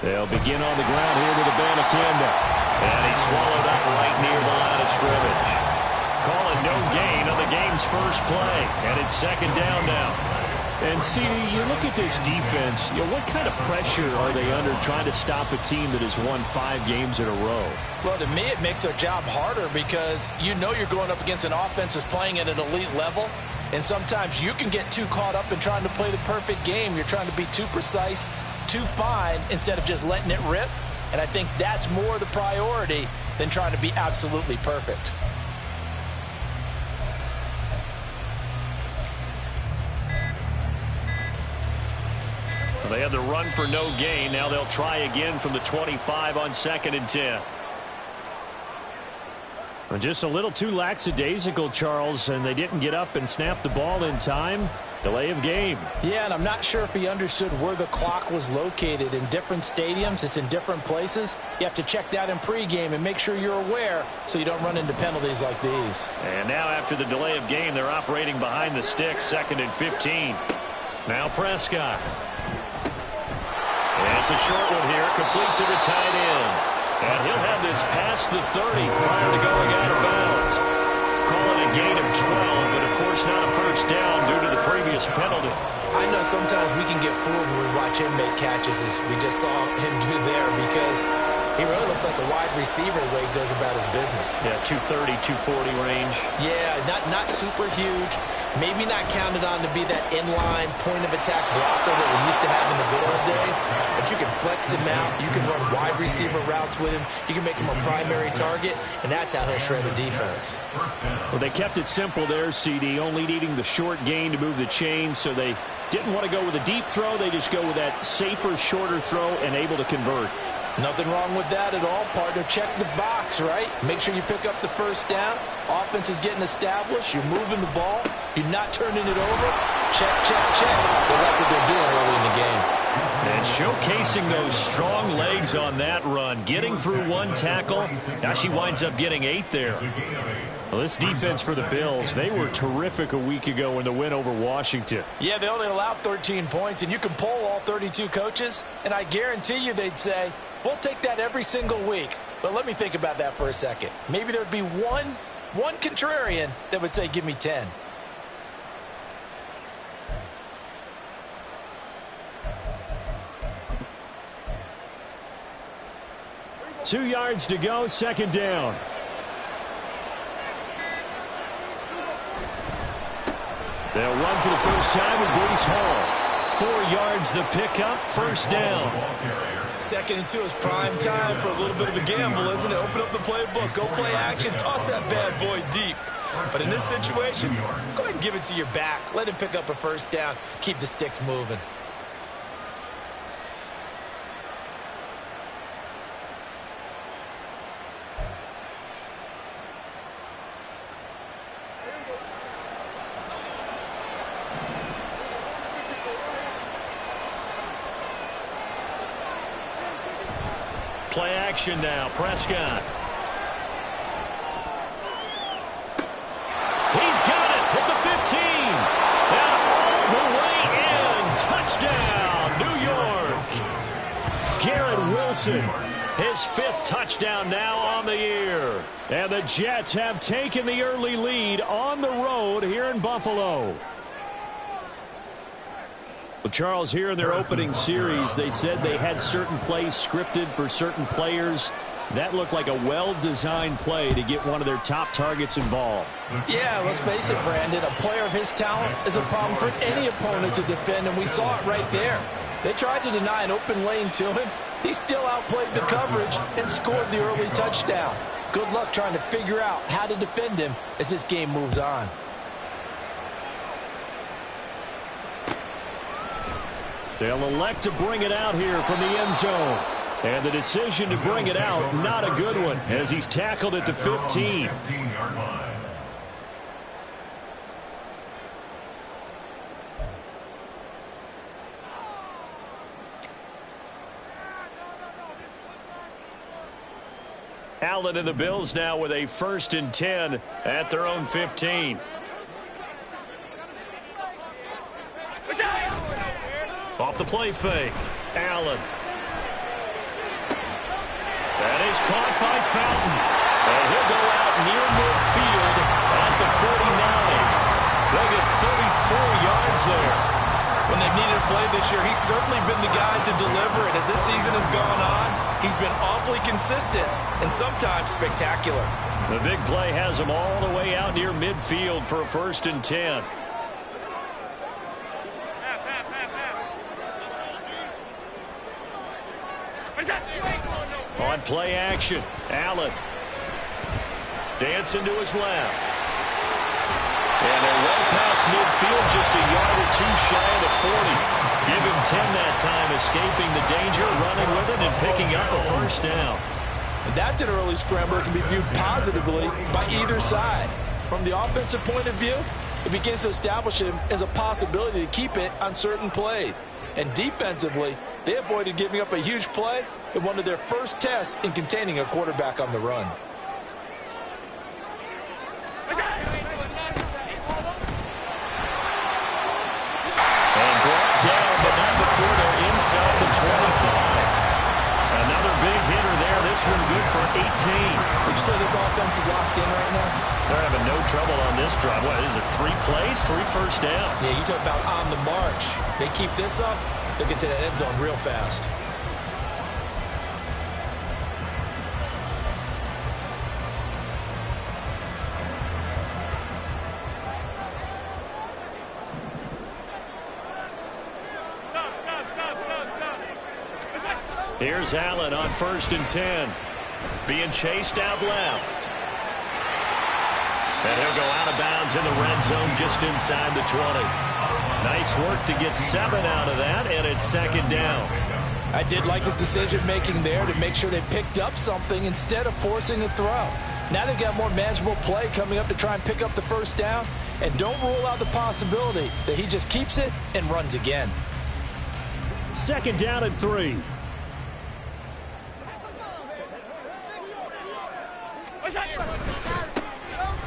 They'll begin on the ground here with Abanikanda. And he's swallowed up right near the line of scrimmage. Calling no gain on the game's first play. And it's second down now. And, CD, you look at this defense, what kind of pressure are they under trying to stop a team that has won 5 games in a row? Well, to me, it makes their job harder because you know you're going up against an offense that's playing at an elite level. And sometimes you can get too caught up in trying to play the perfect game. You're trying to be too precise, too fine, instead of just letting it rip. And I think that's more the priority than trying to be absolutely perfect. Well, they had the run for no gain. Now they'll try again from the 25 on 2nd and 10. Well, just a little too lackadaisical, Charles, and they didn't get up and snap the ball in time. Delay of game. Yeah, and I'm not sure if he understood where the clock was located. In different stadiums, it's in different places. You have to check that in pregame and make sure you're aware so you don't run into penalties like these. And now after the delay of game, they're operating behind the sticks, 2nd and 15. Now Prescott. And it's a short one here, complete to the tight end. And he'll have this past the 30 prior to going out of bounds. Calling a gain of 12, but of course not a first down due to the previous penalty. I know sometimes we can get fooled when we watch him make catches, as we just saw him do there, because he really looks like a wide receiver the way he goes about his business. Yeah, 230, 240 range. Yeah, not super huge. Maybe not counted on to be that inline point-of-attack blocker that we used to have in the good old days. But you can flex him out. You can run wide receiver routes with him. You can make him a primary target, and that's how he'll shred a defense. Well, they kept it simple there, CD, only needing the short gain to move the chains, so they didn't want to go with a deep throw. They just go with that safer, shorter throw and able to convert. Nothing wrong with that at all, partner. Check the box, right? Make sure you pick up the first down. Offense is getting established. You're moving the ball. You're not turning it over. Check, check, check. They like what they're doing early in the game. And showcasing those strong legs on that run. Getting through one tackle. Now she winds up getting 8 there. Well, this defense for the Bills, they were terrific a week ago in the win over Washington. Yeah, they only allowed 13 points, and you can poll all 32 coaches, and I guarantee you they'd say, we'll take that every single week. But let me think about that for a second. Maybe there'd be one contrarian that would say, give me 10. Two yards to go, second down. They'll run for the first time with Breece Hall. 4 yards the pickup, first down. 2nd and 2 is prime time for a little bit of a gamble, isn't it? Open up the playbook, go play action, toss that bad boy deep. But in this situation, go ahead and give it to your back. Let him pick up a first down. Keep the sticks moving. Play action now, Prescott. He's got it at the 15. And all the way in. Touchdown, New York. Garrett Wilson, his 5th touchdown now on the year. And the Jets have taken the early lead on the road here in Buffalo. Well, Charles, here in their opening series, they said they had certain plays scripted for certain players. That looked like a well-designed play to get one of their top targets involved. Yeah, let's face it, Brandon. A player of his talent is a problem for any opponent to defend, and we saw it right there. They tried to deny an open lane to him. He still outplayed the coverage and scored the early touchdown. Good luck trying to figure out how to defend him as this game moves on. They'll elect to bring it out here from the end zone. And the decision to bring it out, not a good one, as he's tackled at the 15. Allen and the Bills now with a 1st and 10 at their own 15. Off the play fake, Allen. That is caught by Fountain. And he'll go out near midfield at the 49. They'll get 34 yards there. When they've needed a play this year, he's certainly been the guy to deliver it. As this season has gone on, he's been awfully consistent and sometimes spectacular. The big play has him all the way out near midfield for a 1st and 10. On play action, Allen. Dancing to his left. And they're well past midfield, just a yard or two shy of the 40. Give him 10 that time, escaping the danger, running with it, and picking up a 1st down. And that's an early scrambler that can be viewed positively by either side. From the offensive point of view, it begins to establish him as a possibility to keep it on certain plays. And defensively, they avoided giving up a huge play in one of their first tests in containing a quarterback on the run. And brought down, but not before they're inside the 25. Another big hitter there. This one good for 18. Would you say this offense is locked in right now? They're having no trouble on this drive. What is it, 3 plays, 3 first downs? Yeah, you talk about on the march. They keep this up, they'll get to that end zone real fast. Here's Allen on 1st and 10. Being chased out left. And he'll go out of bounds in the red zone just inside the 20. Nice work to get 7 out of that, and it's 2nd down. I did like his decision-making there to make sure they picked up something instead of forcing a throw. Now they've got more manageable play coming up to try and pick up the 1st down, and don't rule out the possibility that he just keeps it and runs again. 2nd down and 3.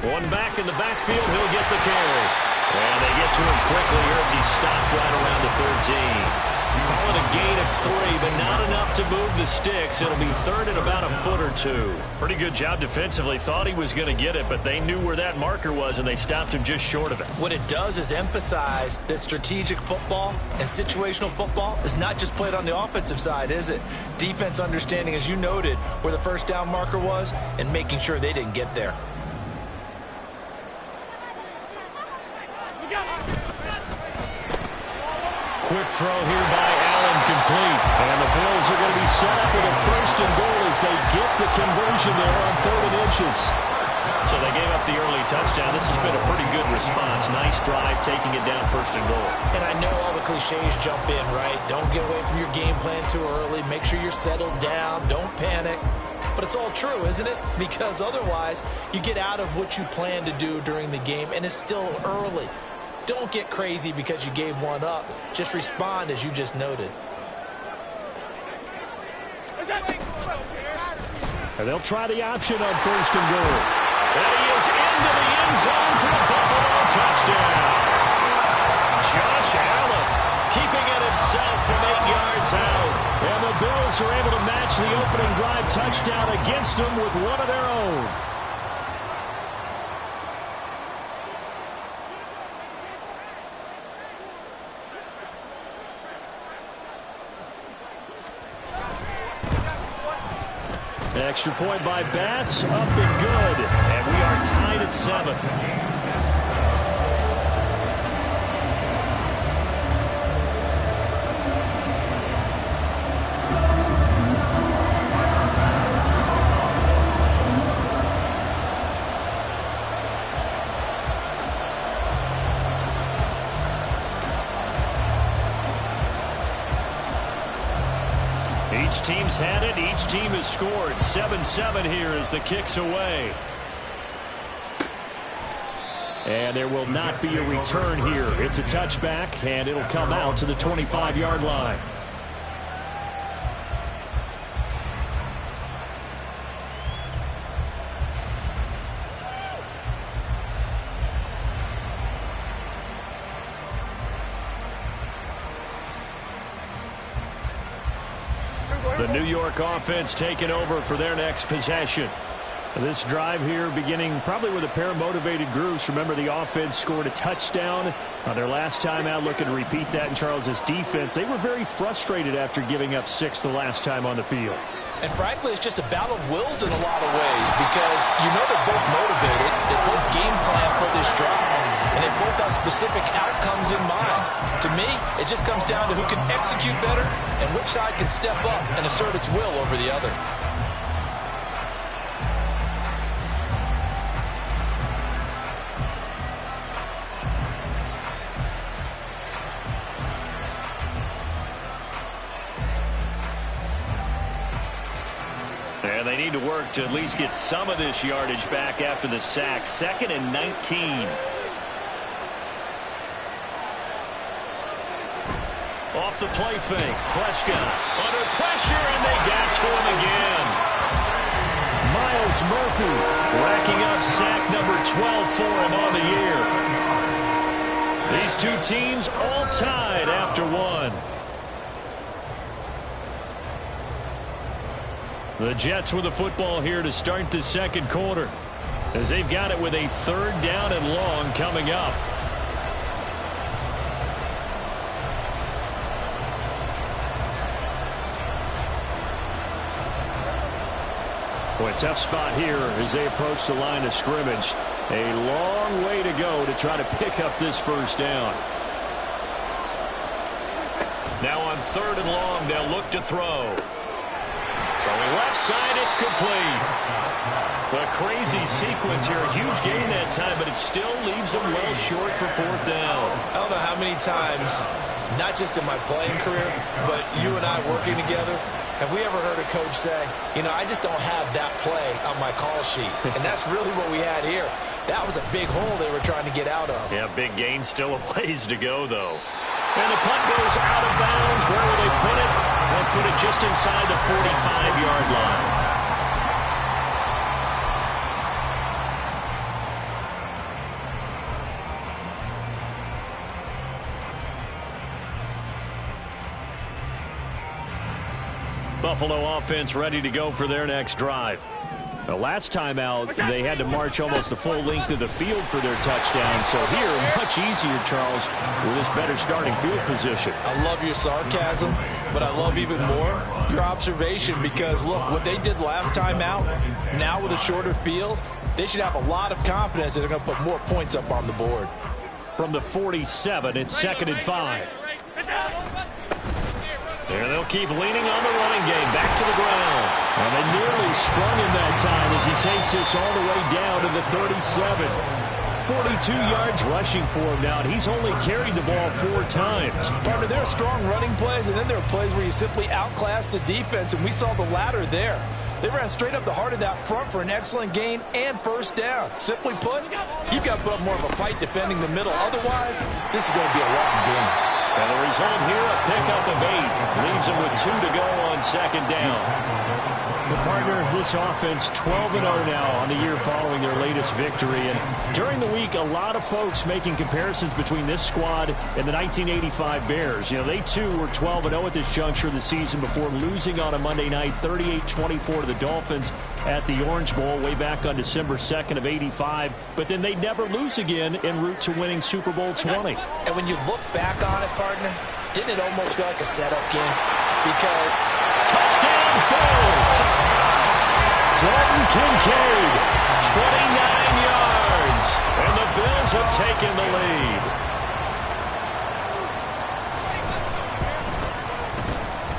One back in the backfield, he'll get the carry. And they get to him quickly here as he stopped right around the 13. Call it a gain of 3, but not enough to move the sticks. It'll be 3rd and about a foot or 2. Pretty good job defensively. Thought he was going to get it, but they knew where that marker was, and they stopped him just short of it. What it does is emphasize that strategic football and situational football is not just played on the offensive side, is it? Defense understanding, as you noted, where the 1st down marker was and making sure they didn't get there. Quick throw here by Allen, complete. And the Bills are going to be set up with a 1st and goal as they get the conversion there on 3rd and inches. So they gave up the early touchdown. This has been a pretty good response. Nice drive, taking it down 1st and goal. And I know all the cliches jump in, right? Don't get away from your game plan too early. Make sure you're settled down. Don't panic. But it's all true, isn't it? Because otherwise, you get out of what you plan to do during the game, and it's still early. Don't get crazy because you gave one up. Just respond as you just noted. And they'll try the option on 1st and goal. And he is into the end zone for the Buffalo touchdown. Josh Allen keeping it himself from 8 yards out. And the Bills are able to match the opening drive touchdown against them with one of their own. Extra point by Bass, up and good. And we are tied at 7. Each team's had it. Each team has scored. 7-7 here as the kick's away. And there will not be a return here. It's a touchback, and it'll come out to the 25-yard line. The New York offense taking over for their next possession. This drive here beginning probably with a pair of motivated groups. Remember, the offense scored a touchdown on their last time out, looking to repeat that in Charles's defense. They were very frustrated after giving up 6 the last time on the field. And frankly, it's just a battle of wills in a lot of ways because you know they're both motivated, they both game plan for this drive, and they both have specific outcomes in mind. To me, it just comes down to who can execute better and which side can step up and assert its will over the other. And they need to work to at least get some of this yardage back after the sack. 2nd and 19. Off the play fake. Prescott under pressure, and they got to him again. Myles Murphy racking up sack number 12 for him on the year. These two teams all tied after one. The Jets with the football here to start the second quarter, as they've got it with a 3rd down and long coming up. Boy, tough spot here as they approach the line of scrimmage. A long way to go to try to pick up this first down. Now on 3rd and long, they'll look to throw. Throwing left side, it's complete. A crazy sequence here. A huge gain that time, but it still leaves them well short for 4th down. I don't know how many times, not just in my playing career, but you and I working together, have we ever heard a coach say, you know, I just don't have that play on my call sheet. And that's really what we had here. That was a big hole they were trying to get out of. Yeah, big gain, still a ways to go, though. And the punt goes out of bounds. Where will they put it? They'll put it just inside the 45-yard line. Buffalo offense ready to go for their next drive. The last time out, they had to march almost the full length of the field for their touchdown. So here, much easier, Charles, with this better starting field position. I love your sarcasm, but I love even more your observation because, look, what they did last time out, now with a shorter field, they should have a lot of confidence that they're going to put more points up on the board. From the 47, it's 2nd and 5. There they'll keep leaning on the running game. Back to the ground. And they nearly sprung him that time as he takes this all the way down to the 37. 42 yards rushing for him now, and he's only carried the ball 4 times. Partner, there are strong running plays, and then there are plays where you simply outclass the defense, and we saw the latter there. They ran straight up the heart of that front for an excellent gain and 1st down. Simply put, you've got to put up more of a fight defending the middle. Otherwise, this is going to be a long game. And the result here, a pickup of 8. Leaves them with 2 to go on 2nd down. The partner, this offense 12-0 now on the year following their latest victory. And during the week, a lot of folks making comparisons between this squad and the 1985 Bears. You know, they too were 12-0 at this juncture of the season before losing on a Monday night 38-24 to the Dolphins at the Orange Bowl way back on December 2nd of 85. But then they never lose again en route to winning Super Bowl 20. And when you look back on it, partner, didn't it almost feel like a setup game? Because touchdown Bills! Dalton Kincaid, 29 yards, and the Bills have taken the lead.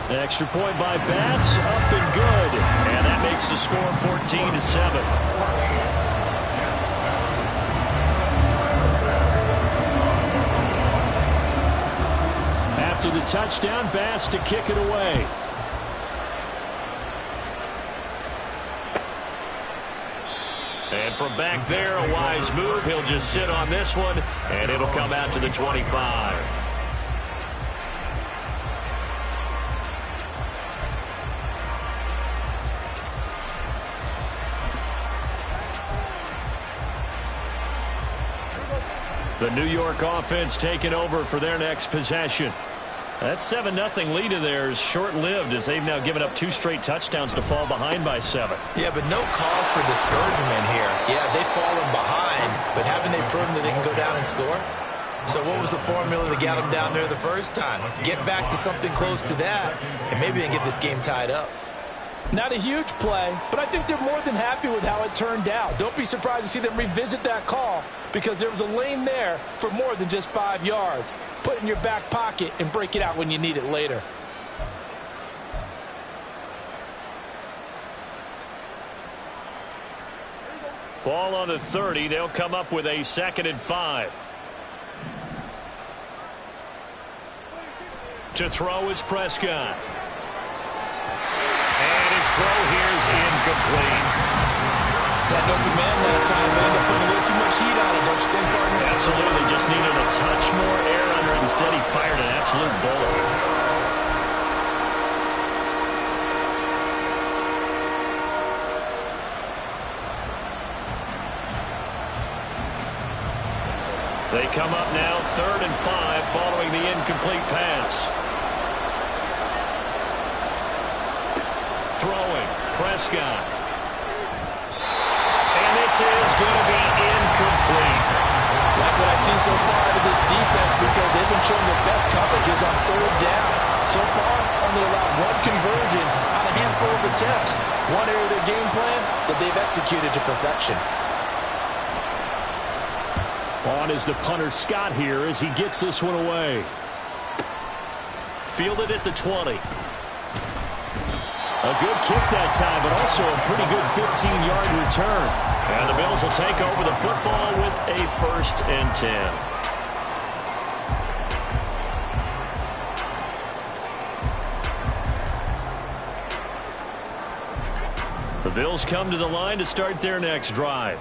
The extra point by Bass, up and good, and that makes the score 14-7. After the touchdown, Bass to kick it away. And from back there, a wise move. He'll just sit on this one, and it'll come out to the 25. The New York offense taking over for their next possession. That 7-0 lead of theirs short-lived as they've now given up 2 straight touchdowns to fall behind by 7. Yeah, but no cause for discouragement here. Yeah, they've fallen behind, but haven't they proven that they can go down and score? So what was the formula that got them down there the first time? Get back to something close to that, and maybe they can get this game tied up. Not a huge play, but I think they're more than happy with how it turned out. Don't be surprised to see them revisit that call because there was a lane there for more than just 5 yards. Put it in your back pocket and break it out when you need it later. Ball on the 30. They'll come up with a 2nd and 5. To throw is Prescott. And his throw here is incomplete. That open man that time, but ended up putting a little too much heat on it, don't you think, partner? Absolutely. Just needed a touch more air under it. Instead, he fired an absolute bullet. They come up now 3rd and 5 following the incomplete pass. Throwing, Prescott. And this is going to be incomplete. Like what I see so far out of this defense because they've been showing their best coverages on 3rd down. So far, only allowed 1 conversion on a handful of attempts. One area of their game plan that they've executed to perfection. On is the punter Scott here as he gets this one away. Fielded at the 20. A good kick that time, but also a pretty good 15-yard return. And the Bills will take over the football with a 1st and 10. The Bills come to the line to start their next drive.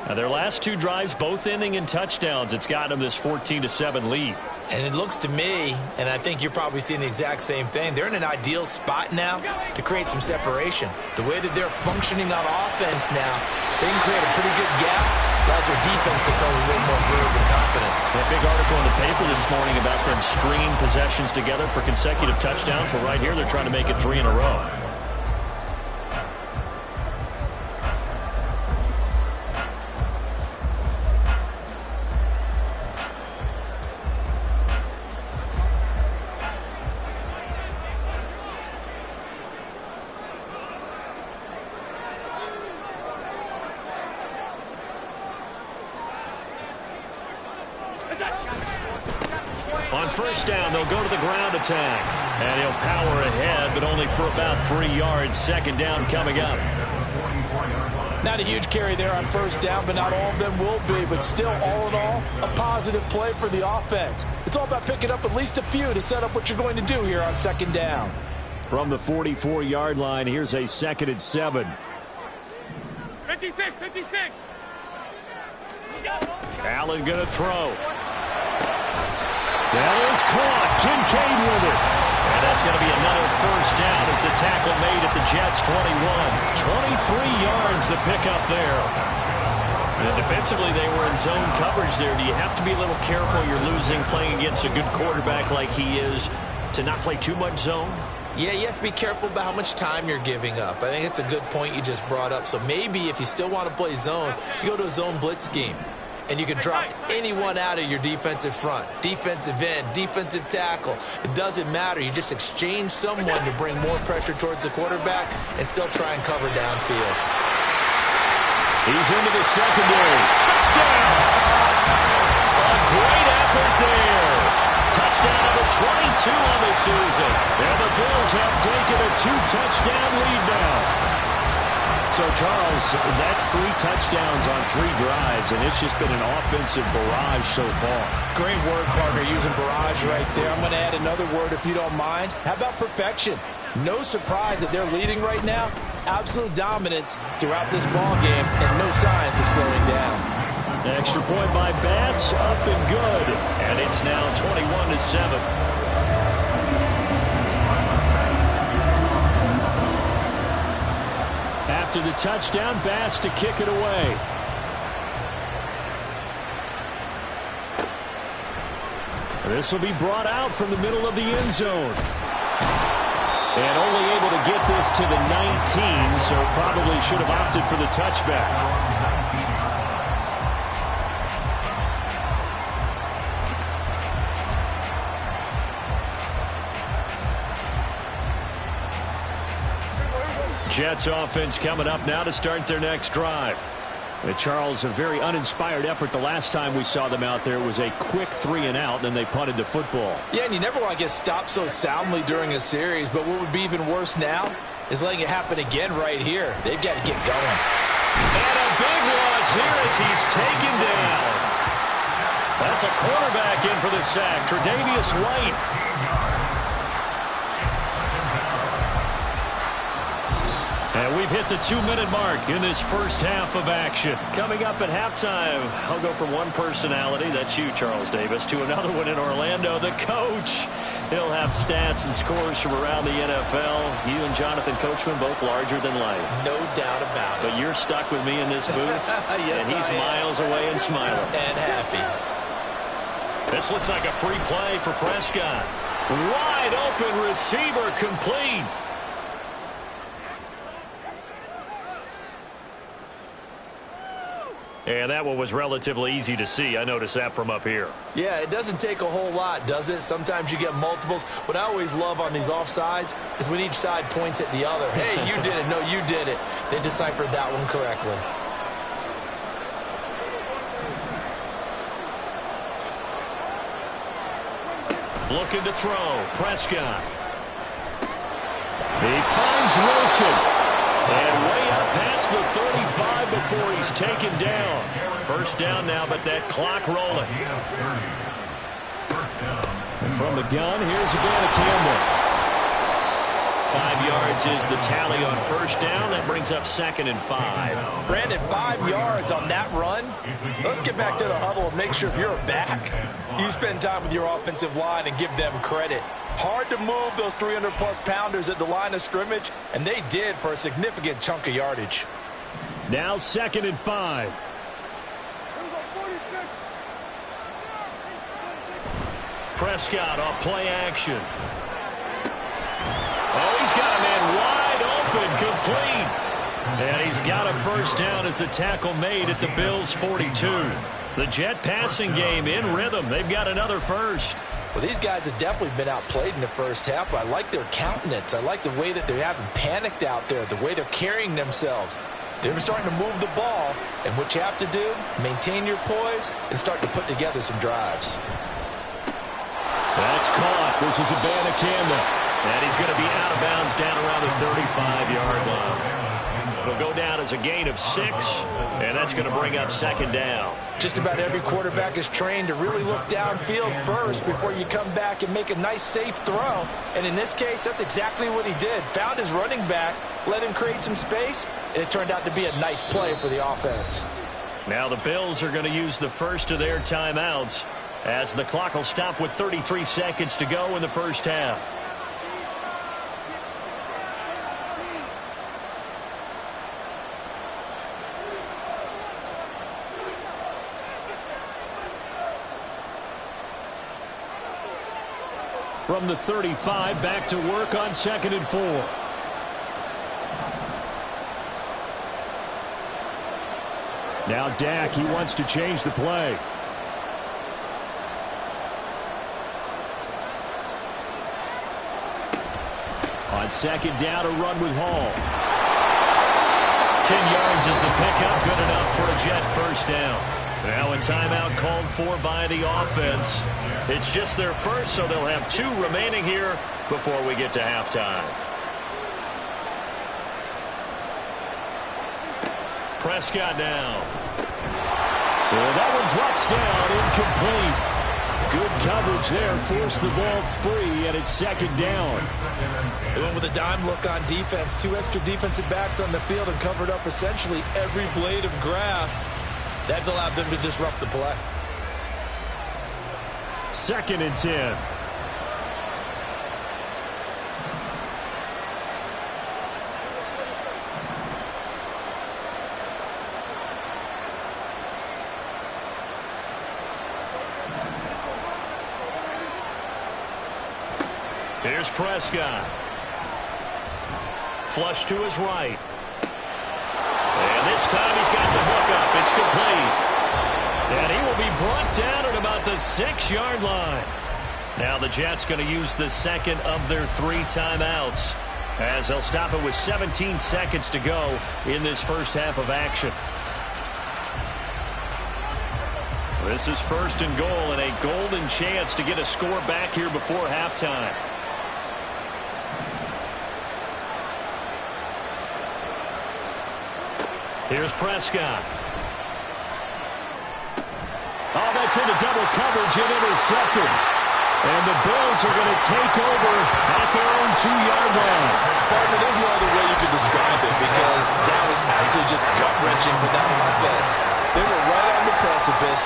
Now, their last 2 drives, both ending in touchdowns. It's gotten them this 14-7 lead. And it looks to me, and I think you're probably seeing the exact same thing, they're in an ideal spot now to create some separation. The way that they're functioning on offense now, they can create a pretty good gap. Allows their defense to play with a little more verve and confidence. That big article in the paper this morning about them stringing possessions together for consecutive touchdowns. Well, right here, they're trying to make it 3 in a row. On 1st down, they'll go to the ground attack. And he'll power ahead, but only for about 3 yards. 2nd down coming up. Not a huge carry there on 1st down, but not all of them will be. But still, all in all, a positive play for the offense. It's all about picking up at least a few to set up what you're going to do here on 2nd down. From the 44-yard line, here's a 2nd and 7. 56. Allen going to throw. That is caught. Kincaid with it. And that's going to be another 1st down as the tackle made at the Jets' 21. 23 yards the pickup there. And defensively, they were in zone coverage there. Do you have to be a little careful? You're losing playing against a good quarterback like he is to not play too much zone? Yeah, you have to be careful about how much time you're giving up. I think it's a good point you just brought up. So maybe if you still want to play zone, you go to a zone blitz scheme. And you can drop anyone out of your defensive front, defensive end, defensive tackle. It doesn't matter. You just exchange someone to bring more pressure towards the quarterback and still try and cover downfield. He's into the secondary. Touchdown! A great effort there. Touchdown number 22 on the season. And the Bills have taken a 2-touchdown lead now. So, Charles, that's 3 touchdowns on 3 drives, and it's just been an offensive barrage so far. Great word, partner, using barrage right there. I'm going to add another word if you don't mind. How about perfection? No surprise that they're leading right now. Absolute dominance throughout this ball game and no signs of slowing down. Extra point by Bass, up and good. And it's now 21-7. After the touchdown, Bass to kick it away. This will be brought out from the middle of the end zone. And only able to get this to the 19, so probably should have opted for the touchback. Jets offense coming up now to start their next drive. Charles, a very uninspired effort the last time we saw them out there. It was a quick 3-and-out, and they punted the football. Yeah, and you never want to get stopped so soundly during a series, but what would be even worse now is letting it happen again right here. They've got to get going. And a big loss here as he's taken down. That's a quarterback in for the sack, Tre'Davious White. And we've hit the 2-minute mark in this first half of action. Coming up at halftime, I'll go from one personality, that's you, Charles Davis, to another one in Orlando, the coach. He'll have stats and scores from around the NFL. You and Jonathan Coachman both larger than life. No doubt about it. But you're stuck with me in this booth, yes, and he's miles away and smiling. And happy. This looks like a free play for Prescott. Wide open receiver complete. And that one was relatively easy to see. I noticed that from up here. Yeah, it doesn't take a whole lot, does it? Sometimes you get multiples. What I always love on these offsides is when each side points at the other. Hey, you did it. No, you did it. They deciphered that one correctly. Looking to throw. Prescott. He finds Wilson. And way up past the 35 before he's taken down. First down now, but that clock rolling. And from the gun, here's Savannah Campbell. 5 yards is the tally on first down. That brings up 2nd and 5. Brandon, 5 yards on that run. Let's get back to the huddle and make sure if you're back, you spend time with your offensive line and give them credit. Hard to move those 300-plus pounders at the line of scrimmage, and they did for a significant chunk of yardage. Now 2nd and 5. Prescott off play action. Oh, he's got a man wide open, complete. And he's got a first down as the tackle made at the Bills' 42. The Jet passing game in rhythm. They've got another first. Well, these guys have definitely been outplayed in the first half, but I like their countenance. I like the way that they haven't panicked out there, the way they're carrying themselves. They're starting to move the ball, and what you have to do, maintain your poise and start to put together some drives. That's caught. This is Savannah Campbell. And he's going to be out of bounds down around the 35-yard line. It'll go down as a gain of 6, and that's going to bring up 2nd down. Just about every quarterback is trained to really look downfield first before you come back and make a nice, safe throw. And in this case, that's exactly what he did. Found his running back, let him create some space, and it turned out to be a nice play for the offense. Now the Bills are going to use the first of their timeouts as the clock will stop with 33 seconds to go in the first half. From the 35, back to work on 2nd and 4. Now Dak, he wants to change the play. On 2nd down, a run with Hall. 10 yards is the pickup, good enough for a Jet first down. Now a timeout called for by the offense. It's just their first, so they'll have 2 remaining here before we get to halftime. Prescott now. Well, that one drops down, incomplete. Good coverage there, forced the ball free, and it's 2nd down. They went with a dime look on defense. 2 extra defensive backs on the field and covered up essentially every blade of grass. That allowed them to disrupt the play. 2nd and 10. Here's Prescott. Flush to his right. And this time he's got the hook up. It's complete. And he will be brought down at about the 6-yard line. Now the Jets going to use the second of their 3 timeouts, as they'll stop it with 17 seconds to go in this first half of action. This is 1st and goal and a golden chance to get a score back here before halftime. Here's Prescott. Oh, that's into double coverage and intercepted. And the Bills are going to take over at their own 2-yard line. Partner, there's no other way you could describe it, because that was absolutely just gut-wrenching for that offense. They were right on the precipice.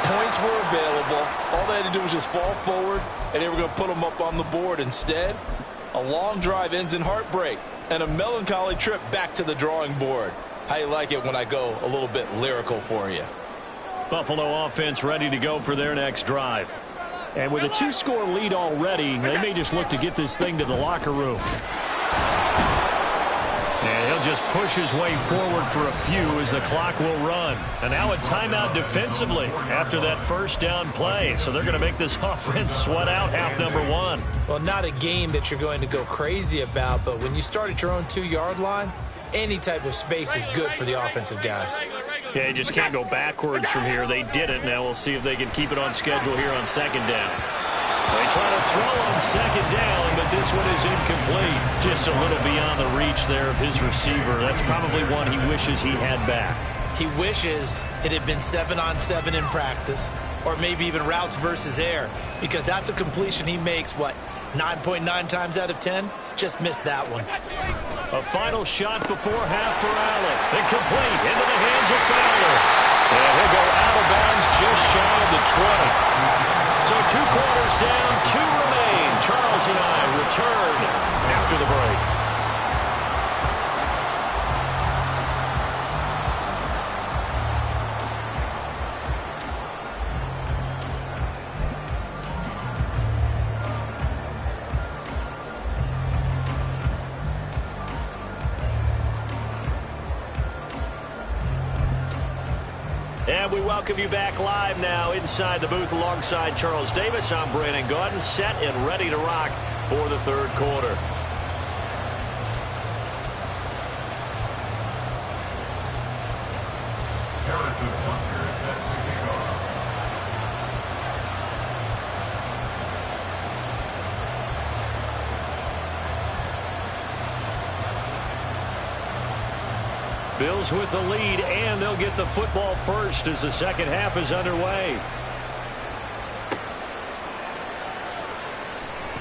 Points were available. All they had to do was just fall forward, and they were going to put them up on the board. Instead, a long drive ends in heartbreak and a melancholy trip back to the drawing board. How you like it when I go a little bit lyrical for you? Buffalo offense ready to go for their next drive. And with a 2-score lead already, they may just look to get this thing to the locker room. And he'll just push his way forward for a few as the clock will run. And now a timeout defensively after that first down play. So they're going to make this offense sweat out half number 1. Well, not a game that you're going to go crazy about, but when you start at your own 2-yard line, any type of space is good for the offensive guys. Yeah, you just can't go backwards from here. They did it. Now we'll see if they can keep it on schedule here on 2nd down. They try to throw on 2nd down, but this one is incomplete. Just a little beyond the reach there of his receiver. That's probably one he wishes he had back. He wishes it had been 7-on-7 in practice, or maybe even routes versus air, because that's a completion he makes, 9.9 times out of 10? Just missed that one. A final shot before half for Allen. Incomplete into the hands of Fowler. And he'll go out of bounds just shy of the 20. So 2 quarters down, 2 remain. Charles and I return after the break. And we welcome you back live now inside the booth alongside Charles Davis. I'm Brandon Gaudin, set and ready to rock for the 3rd quarter. Bills with the lead, and they'll get the football first as the second half is underway.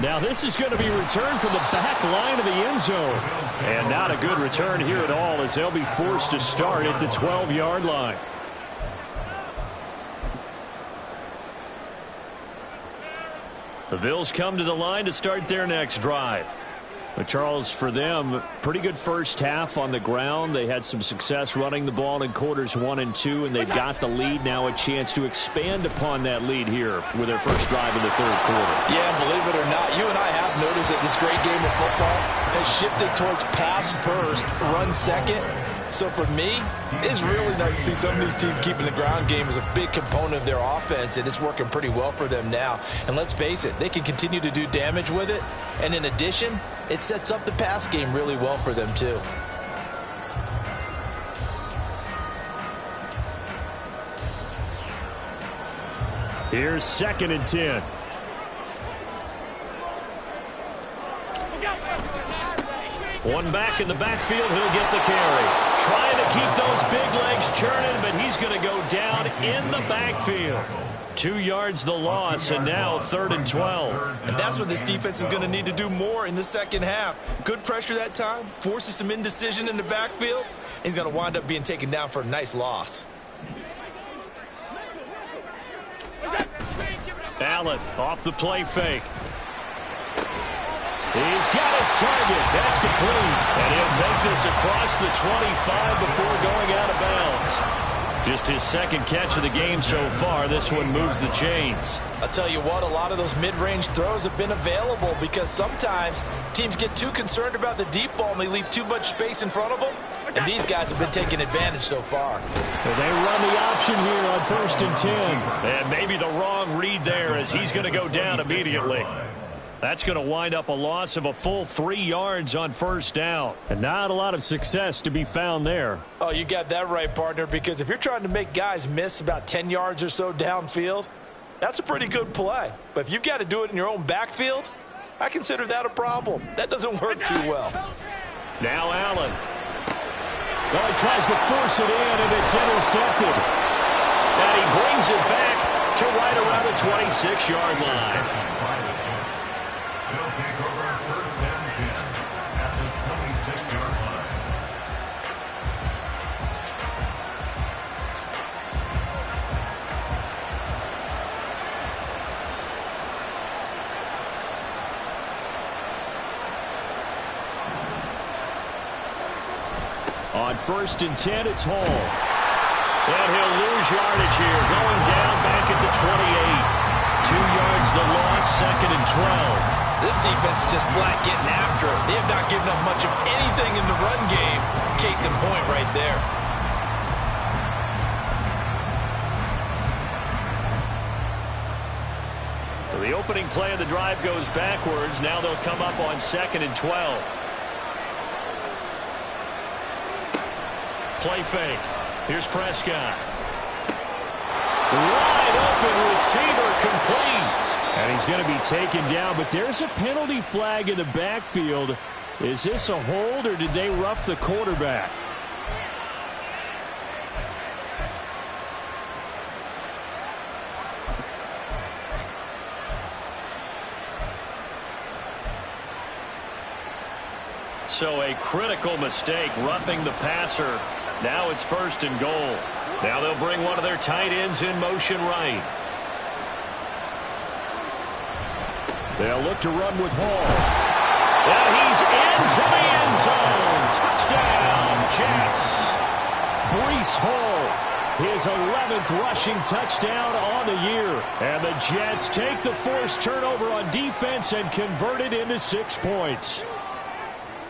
Now this is going to be returned from the back line of the end zone. And not a good return here at all, as they'll be forced to start at the 12-yard line. The Bills come to the line to start their next drive. But Charles, for them, pretty good first half on the ground. They had some success running the ball in quarters 1 and 2, and they've got the lead. Now a chance to expand upon that lead here with their first drive in the 3rd quarter. Yeah, believe it or not, you and I have noticed that this great game of football has shifted towards pass first, run second. So for me, it's really nice to see some of these teams keeping the ground game as a big component of their offense, and it's working pretty well for them now. And let's face it, they can continue to do damage with it. And in addition, it sets up the pass game really well for them too. Here's 2nd and 10. One back in the backfield, he'll get the carry. Trying to keep those big legs churning, but he's going to go down in the backfield. 2 yards the loss, and now 3rd and 12. And that's what this defense is going to need to do more in the second half. Good pressure that time, forces some indecision in the backfield. He's going to wind up being taken down for a nice loss. Allen off the play fake. He's got his target. That's complete. And he'll take this across the 25 before going out of bounds. Just his second catch of the game so far. This one moves the chains. I'll tell you what, a lot of those mid-range throws have been available because sometimes teams get too concerned about the deep ball and they leave too much space in front of them. And these guys have been taking advantage so far. Well, they run the option here on 1st and 10. And maybe the wrong read there as he's going to go down immediately. That's going to wind up a loss of a full 3 yards on 1st down. And not a lot of success to be found there. Oh, you got that right, partner, because if you're trying to make guys miss about 10 yards or so downfield, that's a pretty good play. But if you've got to do it in your own backfield, I consider that a problem. That doesn't work too well. Now Allen. Well, he tries to force it in, and it's intercepted. And he brings it back to right around the 26-yard line. They'll take over 1st and 10 at the 26-yard line. On 1st and 10, it's Hall. And he'll lose yardage here, going down back at the 28. 2 yards the loss, 2nd and 12. This defense is just flat getting after it. They have not given up much of anything in the run game. Case in point right there. So the opening play of the drive goes backwards. Now they'll come up on 2nd and 12. Play fake. Here's Prescott. Wide open receiver complete. And he's going to be taken down, but there's a penalty flag in the backfield. Is this a hold, or did they rough the quarterback? So a critical mistake, roughing the passer. Now it's 1st and goal. Now they'll bring one of their tight ends in motion right. They'll look to run with Hall. And he's into the end zone. Touchdown, Jets. Breece Hall, his 11th rushing touchdown on the year. And the Jets take the forced turnover on defense and convert it into 6 points.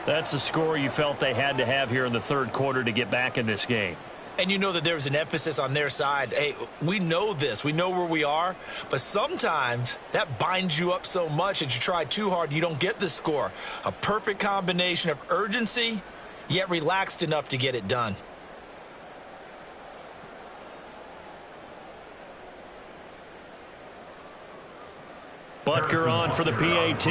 That's a score you felt they had to have here in the 3rd quarter to get back in this game. And you know that there's an emphasis on their side. Hey, we know this. We know where we are. But sometimes that binds you up so much that you try too hard, you don't get the score. A perfect combination of urgency, yet relaxed enough to get it done. Butker on for the PAT.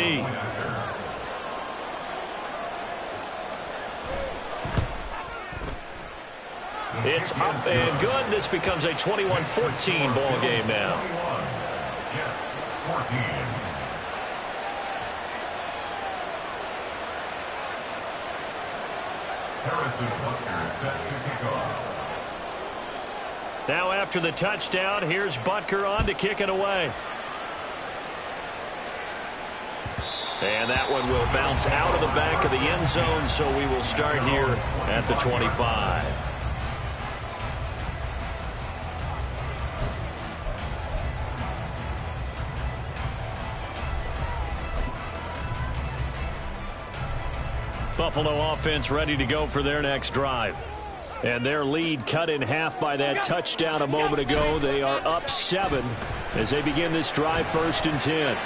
It's up and good. This becomes a 21-14 ball game now. Jets 14. Harrison Butker set to kick off. Now after the touchdown, here's Butker on to kick it away. And that one will bounce out of the back of the end zone, so we will start here at the 25. Buffalo offense ready to go for their next drive. And their lead cut in half by that touchdown a moment ago. They are up 7 as they begin this drive, 1st and 10. A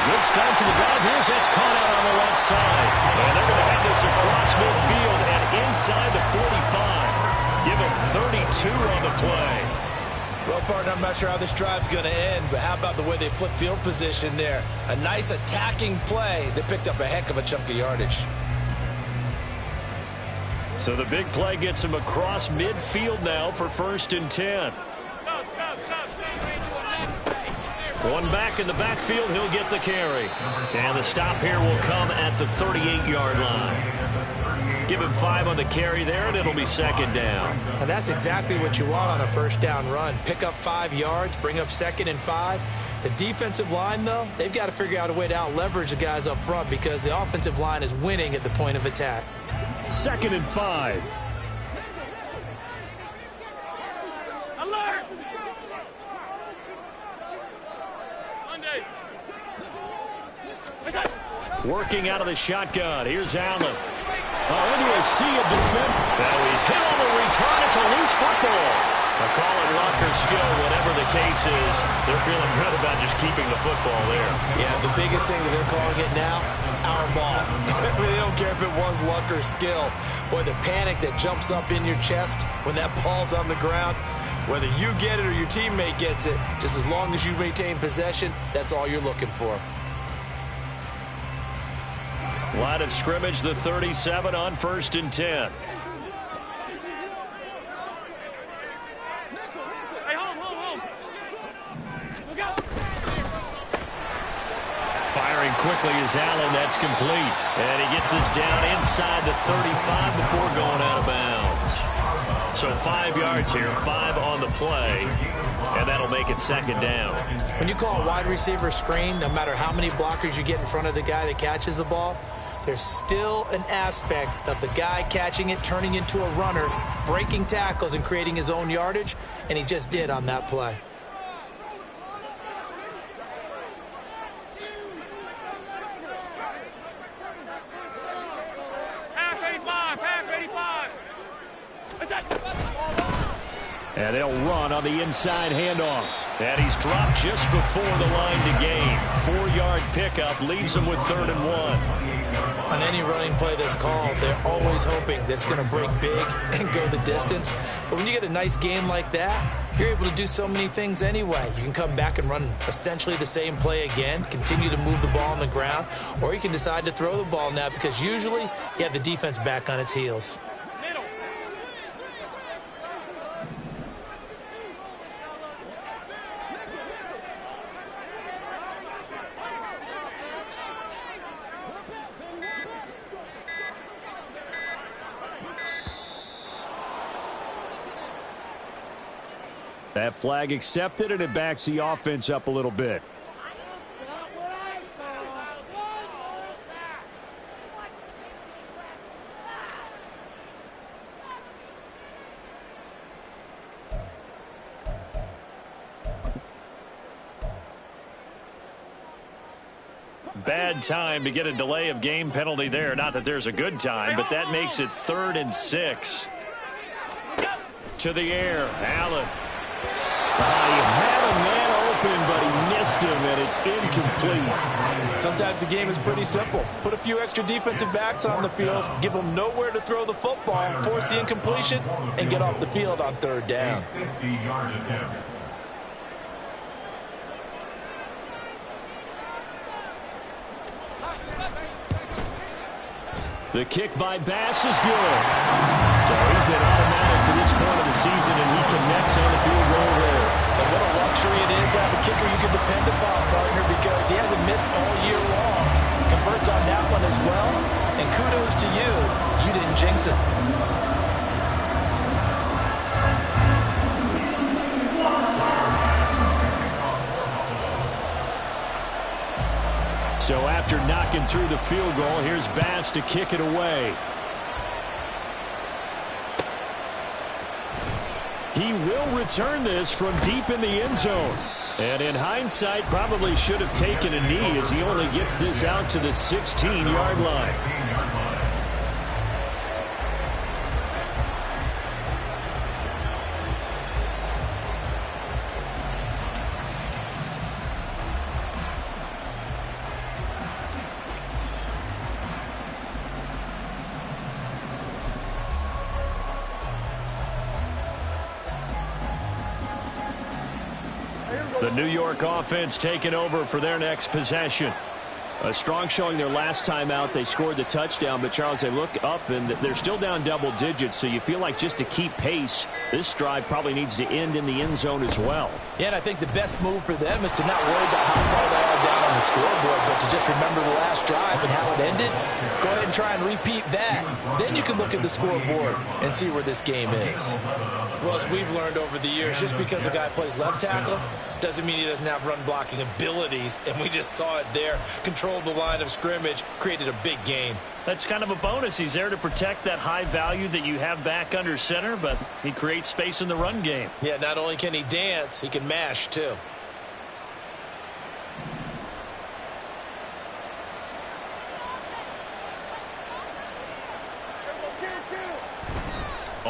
good start to the drive. Here's it's caught out on the left side. And they're going to have this across midfield and inside the 45. Give it 32 on the play. Well, partner, I'm not sure how this drive's going to end, but how about the way they flip field position there? A nice attacking play that picked up a heck of a chunk of yardage. So the big play gets him across midfield now for 1st and 10. One back in the backfield, he'll get the carry. And the stop here will come at the 38-yard line. Give him 5 on the carry there, and it'll be 2nd down. And that's exactly what you want on a 1st down run. Pick up 5 yards, bring up 2nd and 5. The defensive line, though, they've got to figure out a way to out-leverage the guys up front because the offensive line is winning at the point of attack. 2nd and 5. Working out of the shotgun. Here's Allen. Into a sea of defense. Now he's hit on the return. It's a loose football. I call it luck or skill, whatever the case is. They're feeling good about just keeping the football there. Yeah, the biggest thing that they're calling it now, our ball. They don't care if it was luck or skill. Boy, the panic that jumps up in your chest when that ball's on the ground, whether you get it or your teammate gets it, just as long as you maintain possession, that's all you're looking for. Line of scrimmage, the 37 on 1st and 10. Firing quickly is Allen. That's complete. And he gets us down inside the 35 before going out of bounds. So 5 yards here, 5 on the play. And that'll make it 2nd down. When you call a wide receiver screen, no matter how many blockers you get in front of the guy that catches the ball, there's still an aspect of the guy catching it, turning into a runner, breaking tackles and creating his own yardage, and he just did on that play. And they'll run on the inside handoff. And he's dropped just before the line to gain. 4-yard pickup leaves him with 3rd and 1. On any running play that's called, they're always hoping that it's going to break big and go the distance. But when you get a nice game like that, you're able to do so many things anyway. You can come back and run essentially the same play again, continue to move the ball on the ground, or you can decide to throw the ball now because usually you have the defense back on its heels. That flag accepted, and it backs the offense up a little bit. Bad time to get a delay of game penalty there. Not that there's a good time, but that makes it 3rd and 6. To the air, Allen. He had a man open, but he missed him, and it's incomplete. Sometimes the game is pretty simple. Put a few extra defensive backs on the field, give them nowhere to throw the football, force the incompletion, and get off the field on 3rd down. 50-yard attempt. The kick by Bass is good. So he's been automatic to this point of the season, and he connects on the field goal there. And what a luxury it is to have a kicker you can depend upon, partner, because he hasn't missed all year long. Converts on that one as well, and kudos to you. You didn't jinx it. So after knocking through the field goal, here's Bass to kick it away. He will return this from deep in the end zone. And in hindsight, probably should have taken a knee as he only gets this out to the 16-yard line. The New York offense taking over for their next possession. A strong showing their last time out. They scored the touchdown, but Charles, they look up and they're still down double digits, so you feel like just to keep pace, this drive probably needs to end in the end zone as well. Yeah, and I think the best move for them is to not worry about how far they are down on the scoreboard, but to just remember the last drive and how it ended. Go ahead and try and repeat that. Then you can look at the scoreboard and see where this game is. Well, as we've learned over the years, just because a guy plays left tackle doesn't mean he doesn't have run blocking abilities, and we just saw it there. Controlled the line of scrimmage, created a big game. That's kind of a bonus. He's there to protect that high value that you have back under center, but he creates space in the run game. Yeah, not only can he dance, he can mash too.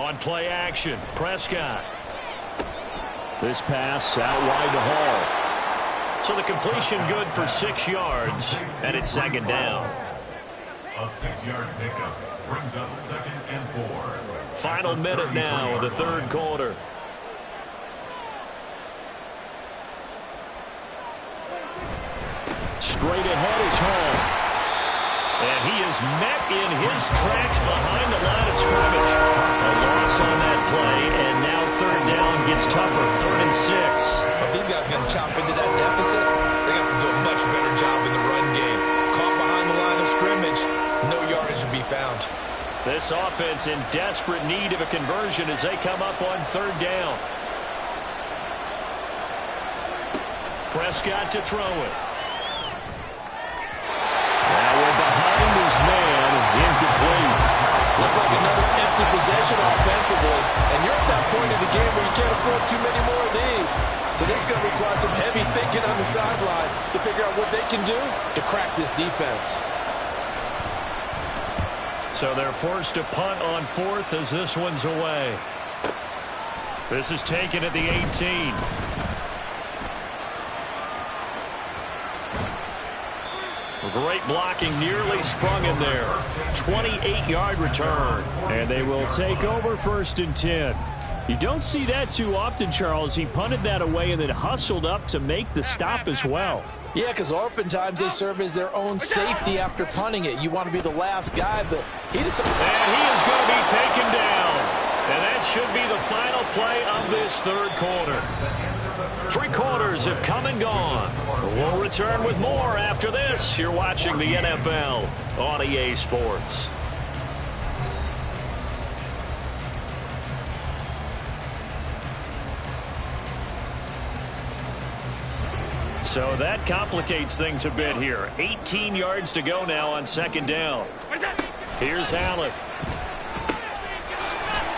On play action, Prescott. This pass out wide to Hall. So the completion good for 6 yards, and it's second down. A 6-yard pickup brings up 2nd and 4. Final minute now of the third quarter. Straight ahead is Hall. And he is met in his tracks behind the line of scrimmage. A loss on that play, and now third down gets tougher. 3rd and 6. If these guys are going to chop into that deficit, they got to do a much better job in the run game. Caught behind the line of scrimmage, no yardage to be found. This offense in desperate need of a conversion as they come up on third down. Prescott to throw it. Now we're behind his man, incomplete. Looks like another empty possession offensively, and you're at that point in the game where you can't afford too many more of these. So this is going to require some heavy thinking on the sideline to figure out what they can do to crack this defense. So they're forced to punt on 4th as this one's away. This is taken at the 18. Great blocking, nearly sprung in there. 28-yard return. And they will take over 1st and 10. You don't see that too often, Charles. He punted that away and then hustled up to make the stop as well. Yeah, because oftentimes they serve as their own safety after punting it. You want to be the last guy, but he just... And he is going to be taken down. And that should be the final play of this third quarter. 3 quarters have come and gone. We'll return with more after this. You're watching the NFL on EA Sports. So that complicates things a bit here. 18 yards to go now on second down. Here's Allen.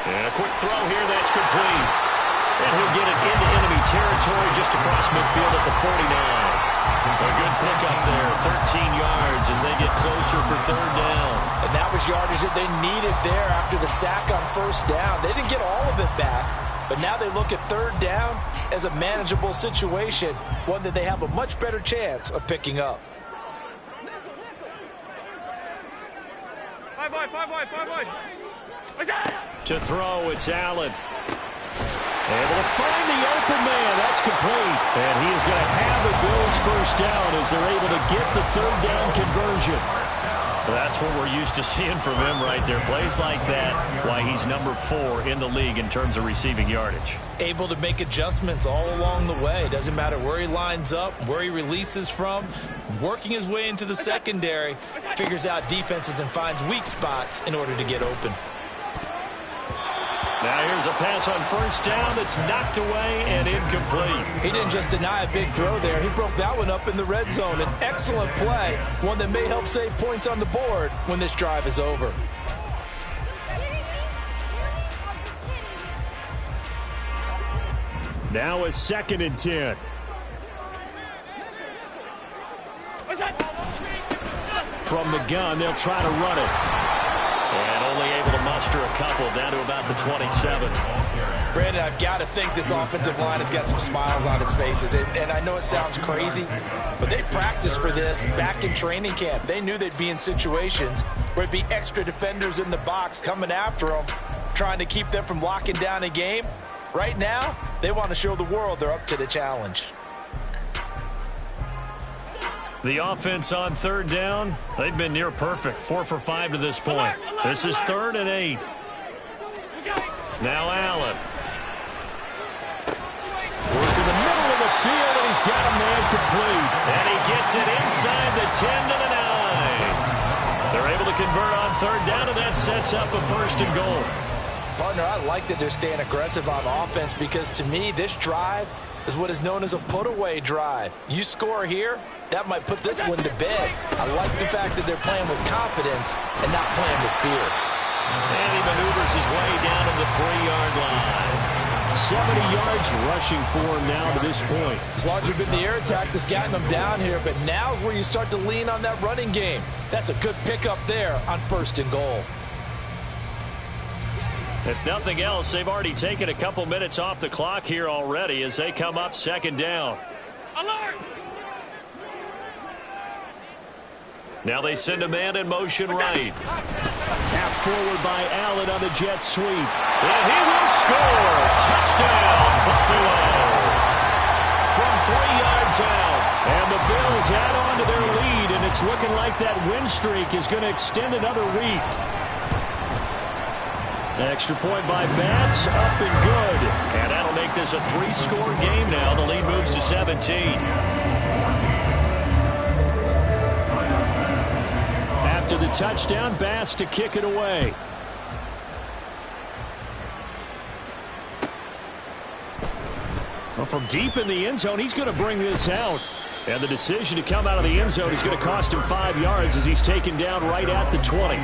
And a quick throw here that's complete. And he'll get it into enemy territory just across midfield at the 49. A good pickup there, 13 yards as they get closer for third down. And that was yardage that they needed there after the sack on first down. They didn't get all of it back, but now they look at third down as a manageable situation, one that they have a much better chance of picking up. 5 wide. To throw, it's Allen. Able to find the open man. That's complete. And he is going to have the Bills first down as they're able to get the third down conversion. That's what we're used to seeing from him right there. Plays like that, why he's number 4 in the league in terms of receiving yardage. Able to make adjustments all along the way. Doesn't matter where he lines up, where he releases from. Working his way into the secondary. Figures out defenses and finds weak spots in order to get open. Now here's a pass on first down that's knocked away and incomplete. He didn't just deny a big throw there. He broke that one up in the red zone. An excellent play, one that may help save points on the board when this drive is over. Now it's 2nd and 10. From the gun, they'll try to run it. And only able to muster a couple down to about the 27. Brandon, I've got to think this offensive line has got some smiles on its faces. And I know it sounds crazy, but they practiced for this back in training camp. They knew they'd be in situations where it'd be extra defenders in the box coming after them, trying to keep them from locking down a game. Right now, they want to show the world they're up to the challenge. The offense on third down, they've been near perfect. 4 for 5 to this point. This is 3rd and 8. Now Allen. Work in the middle of the field, and he's got a man complete. And he gets it inside the 10 to the 9. They're able to convert on third down, and that sets up a 1st and goal. Partner, I like that they're staying aggressive on offense because, to me, this drive is what is known as a put-away drive. You score here, that might put this one to bed. I like the fact that they're playing with confidence and not playing with fear. And he maneuvers his way down to the 3-yard line. 70 yards rushing for him now to this point. It's largely been the air attack that's gotten them down here, but now is where you start to lean on that running game. That's a good pickup there on 1st and goal. If nothing else, they've already taken a couple minutes off the clock here already as they come up second down. Alert! Now they send a man in motion right. Tap forward by Allen on the jet sweep. And he will score. Touchdown, Buffalo. From 3 yards out. And the Bills add on to their lead, and it's looking like that win streak is going to extend another week. Extra point by Bass, up and good. And that'll make this a 3-score game now. The lead moves to 17. After the touchdown, Bass to kick it away. Well, from deep in the end zone, he's going to bring this out. And the decision to come out of the end zone is going to cost him 5 yards as he's taken down right at the 20.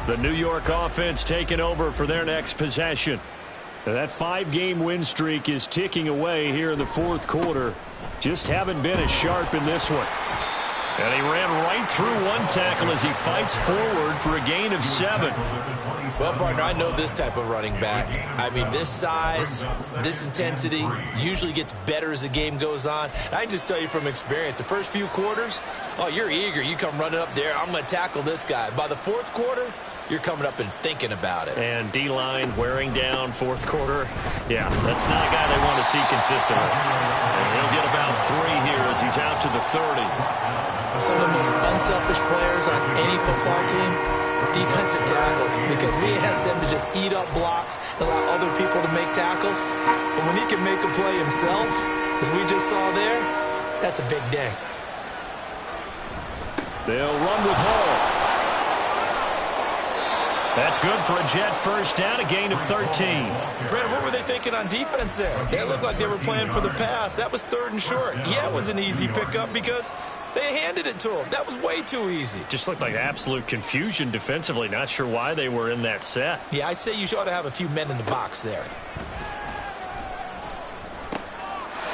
The New York offense taking over for their next possession. Now that 5-game win streak is ticking away here in the fourth quarter. Just haven't been as sharp in this one. And he ran right through one tackle as he fights forward for a gain of 7. Well, partner, I know this type of running back. I mean, this size, this intensity usually gets better as the game goes on. And I just tell you from experience, the first few quarters, oh, you're eager. You come running up there, I'm going to tackle this guy. By the fourth quarter, you're coming up and thinking about it. And D-line wearing down fourth quarter. Yeah, that's not a guy they want to see consistently. And he'll get about 3 here as he's out to the 30. Some of the most unselfish players on any football team, defensive tackles, because we ask them to just eat up blocks and allow other people to make tackles. But when he can make a play himself, as we just saw there, that's a big day. They'll run with Hall. That's good for a Jet first down, a gain of 13. Brandon, what were they thinking on defense there? They looked like they were playing for the pass. That was 3rd and short. Yeah, it was an easy pickup because they handed it to him. That was way too easy. Just looked like absolute confusion defensively. Not sure why they were in that set. Yeah, I'd say you ought to have a few men in the box there.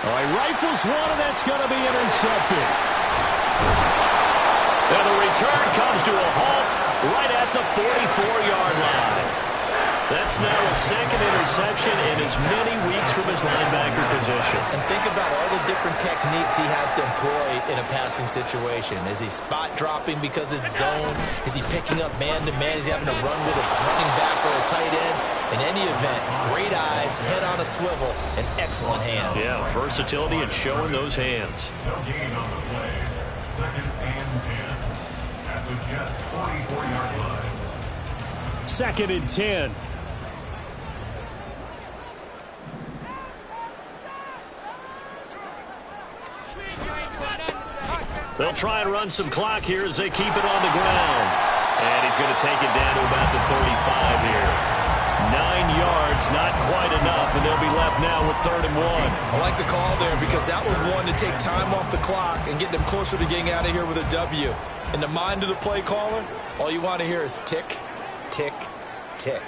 All right, rifles one, and that's going to be intercepted. And the return comes to a halt right at the 44-yard line. That's now a second interception in as many weeks from his linebacker position. And think about all the different techniques he has to employ in a passing situation. Is he spot dropping because it's zone? Is he picking up man-to-man? Is he having to run with a running back or a tight end? In any event, great eyes, head on a swivel, and excellent hands. Yeah, versatility and showing those hands. No gain on the play. 2nd and 10 at the Jets' 44-yard line. 2nd and 10. They'll try and run some clock here as they keep it on the ground. And he's going to take it down to about the 35 here. 9 yards, not quite enough, and they'll be left now with 3rd and 1. I like the call there because that was one to take time off the clock and get them closer to getting out of here with a W. In the mind of the play caller, all you want to hear is tick, tick, tick.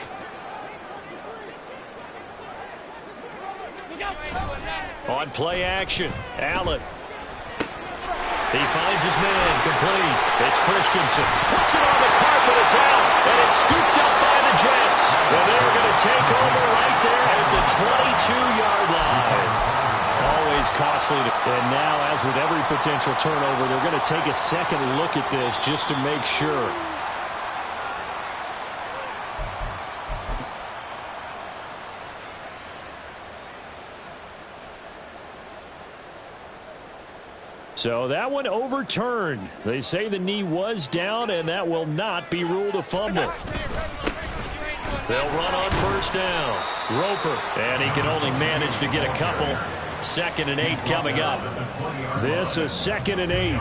On play action, Allen. He finds his man, complete. It's Christensen. Puts it on the carpet, it's out, and it's scooped up by the Jets. Well, they're going to take over right there at the 22-yard line. Always costly. And now, as with every potential turnover, they're going to take a second look at this just to make sure. So that one overturned. They say the knee was down, and that will not be ruled a fumble. They'll run on first down. Roper, and he can only manage to get a couple. 2nd and 8 coming up. This is 2nd and 8.